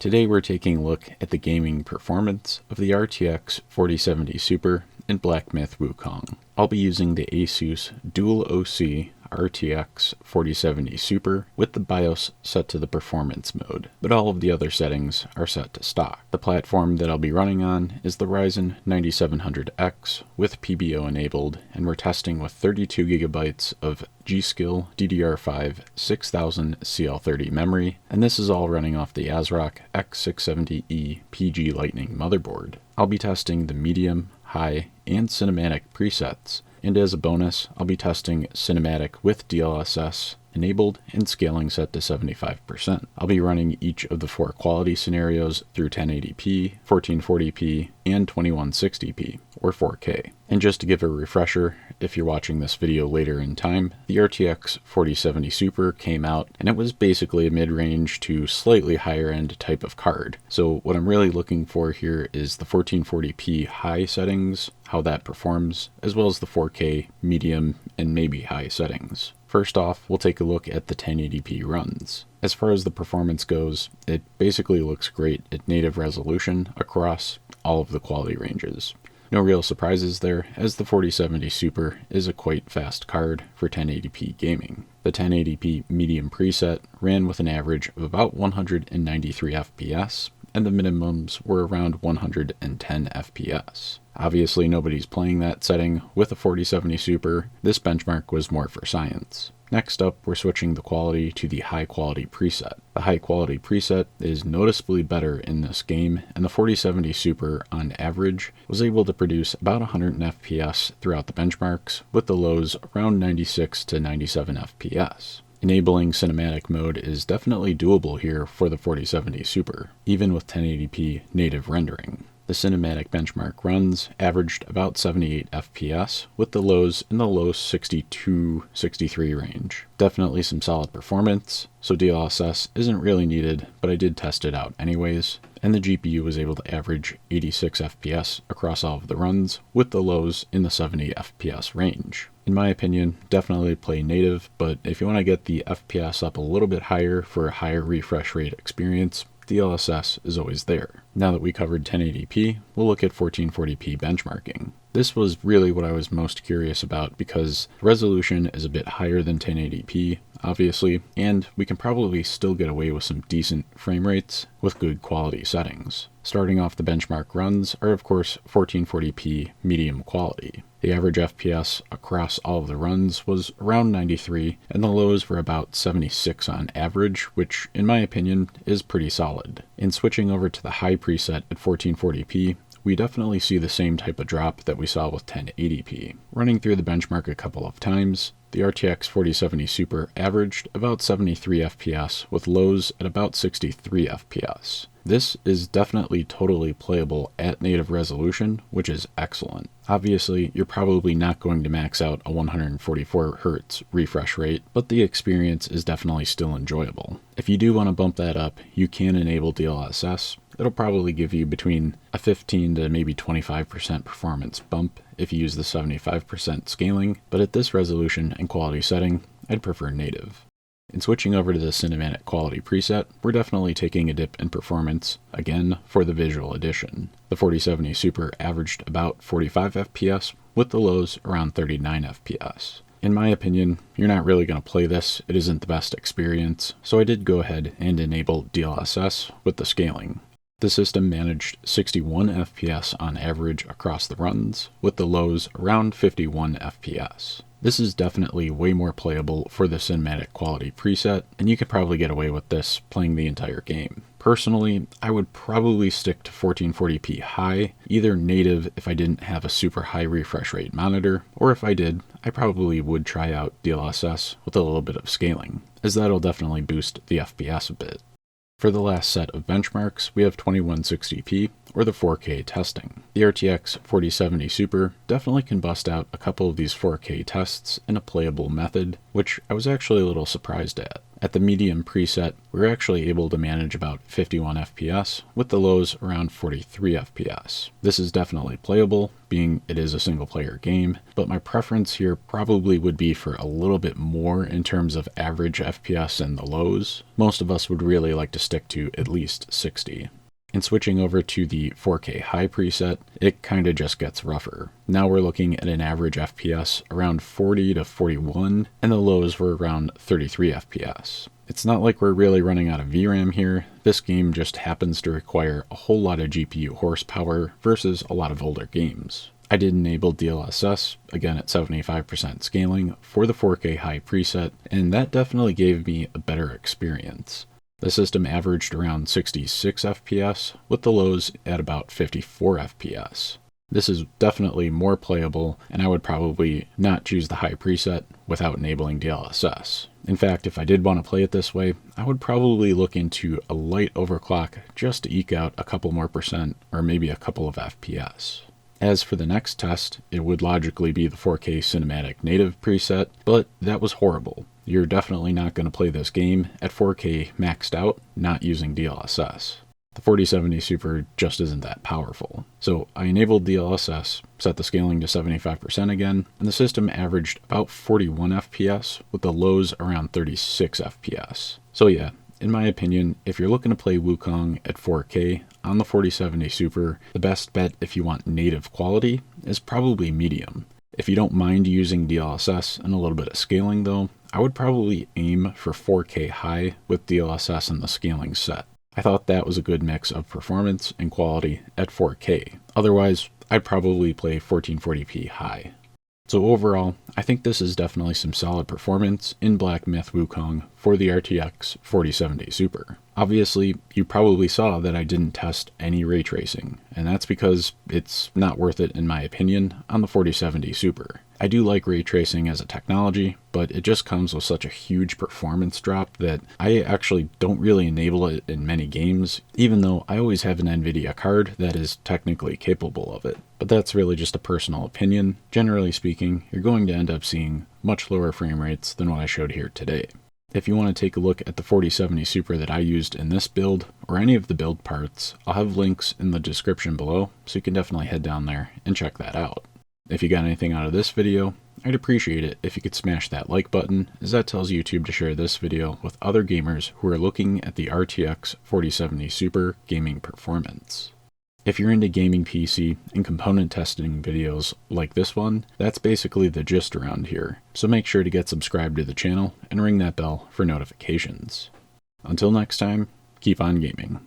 Today we're taking a look at the gaming performance of the RTX 4070 Super in Black Myth Wukong. I'll be using the Asus Dual OC RTX 4070 Super with the BIOS set to the performance mode, but all of the other settings are set to stock. The platform that I'll be running on is the Ryzen 9700X with PBO enabled, and we're testing with 32 gigabytes of G.Skill DDR5 6000 CL30 memory, and this is all running off the ASRock X670E PG Lightning motherboard. I'll be testing the medium, high, and cinematic presets, and as a bonus, I'll be testing cinematic with DLSS enabled and scaling set to 75%. I'll be running each of the four quality scenarios through 1080p, 1440p, and 2160p, or 4K. And just to give a refresher, if you're watching this video later in time, the RTX 4070 Super came out, and it was basically a mid-range to slightly higher end type of card. So what I'm really looking for here is the 1440p high settings, how that performs, as well as the 4K medium and maybe high settings. First off, we'll take a look at the 1080p runs. As far as the performance goes, it basically looks great at native resolution across all of the quality ranges. No real surprises there, as the 4070 Super is a quite fast card for 1080p gaming. The 1080p medium preset ran with an average of about 193 FPS, and the minimums were around 110 FPS. Obviously nobody's playing that setting with a 4070 Super. This benchmark was more for science. Next up, we're switching the quality to the high quality preset. The high quality preset is noticeably better in this game, and the 4070 Super on average was able to produce about 100 FPS throughout the benchmarks, with the lows around 96 to 97 FPS. Enabling cinematic mode is definitely doable here for the 4070 Super, even with 1080p native rendering. The cinematic benchmark runs averaged about 78 FPS, with the lows in the low 62-63 range. Definitely some solid performance, so DLSS isn't really needed, but I did test it out anyways, and the GPU was able to average 86 FPS across all of the runs, with the lows in the 70 FPS range. In my opinion, definitely play native, but if you want to get the FPS up a little bit higher for a higher refresh rate experience, DLSS is always there. Now that we covered 1080p, we'll look at 1440p benchmarking. This was really what I was most curious about because resolution is a bit higher than 1080p, obviously, and we can probably still get away with some decent frame rates with good quality settings. Starting off, the benchmark runs are of course 1440p medium quality. The average FPS across all of the runs was around 93, and the lows were about 76 on average, which in my opinion is pretty solid. In switching over to the high preset at 1440p, we definitely see the same type of drop that we saw with 1080p. Running through the benchmark a couple of times, the RTX 4070 Super averaged about 73 FPS with lows at about 63 FPS. This is definitely totally playable at native resolution, which is excellent. Obviously, you're probably not going to max out a 144Hz refresh rate, but the experience is definitely still enjoyable. If you do want to bump that up, you can enable DLSS. It'll probably give you between a 15 to maybe 25% performance bump if you use the 75% scaling, but at this resolution and quality setting, I'd prefer native. In switching over to the cinematic quality preset, we're definitely taking a dip in performance, again, for the visual edition. The 4070 Super averaged about 45 FPS, with the lows around 39 FPS. In my opinion, you're not really going to play this, it isn't the best experience, so I did go ahead and enable DLSS with the scaling. The system managed 61 FPS on average across the runs, with the lows around 51 FPS. This is definitely way more playable for the cinematic quality preset, and you could probably get away with this playing the entire game. Personally, I would probably stick to 1440p high, either native if I didn't have a super high refresh rate monitor, or if I did, I probably would try out DLSS with a little bit of scaling, as that'll definitely boost the FPS a bit. For the last set of benchmarks, we have 2160p or the 4K testing. The RTX 4070 Super definitely can bust out a couple of these 4K tests in a playable method, which I was actually a little surprised at. At the medium preset, we were actually able to manage about 51 FPS, with the lows around 43 FPS. This is definitely playable, being it is a single player game, but my preference here probably would be for a little bit more in terms of average FPS in the lows. Most of us would really like to stick to at least 60. And switching over to the 4K high preset, it kinda just gets rougher. Now we're looking at an average FPS around 40 to 41, and the lows were around 33 FPS. It's not like we're really running out of VRAM here. This game just happens to require a whole lot of GPU horsepower versus a lot of older games. I did enable DLSS, again at 75% scaling, for the 4K high preset, and that definitely gave me a better experience. The system averaged around 66 FPS, with the lows at about 54 FPS. This is definitely more playable, and I would probably not choose the high preset without enabling DLSS. In fact, if I did want to play it this way, I would probably look into a light overclock just to eke out a couple more percent, or maybe a couple of FPS. As for the next test, it would logically be the 4K Cinematic Native preset, but that was horrible. You're definitely not going to play this game at 4K maxed out, not using DLSS. The 4070 Super just isn't that powerful. So I enabled DLSS, set the scaling to 75% again, and the system averaged about 41 FPS, with the lows around 36 FPS. So yeah, in my opinion, if you're looking to play Wukong at 4K on the 4070 Super, the best bet if you want native quality is probably medium. If you don't mind using DLSS and a little bit of scaling though, I would probably aim for 4K high with DLSS and the scaling set. I thought that was a good mix of performance and quality at 4K. Otherwise, I'd probably play 1440p high. So overall, I think this is definitely some solid performance in Black Myth Wukong for the RTX 4070 Super. Obviously, you probably saw that I didn't test any ray tracing, and that's because it's not worth it in my opinion on the 4070 Super. I do like ray tracing as a technology, but it just comes with such a huge performance drop that I actually don't really enable it in many games, even though I always have an NVIDIA card that is technically capable of it. But that's really just a personal opinion. Generally speaking, you're going to end up seeing much lower frame rates than what I showed here today. If you want to take a look at the 4070 Super that I used in this build, or any of the build parts, I'll have links in the description below, so you can definitely head down there and check that out. If you got anything out of this video, I'd appreciate it if you could smash that like button, as that tells YouTube to share this video with other gamers who are looking at the RTX 4070 Super gaming performance. If you're into gaming PC and component testing videos like this one, that's basically the gist around here, so make sure to get subscribed to the channel and ring that bell for notifications. Until next time, keep on gaming.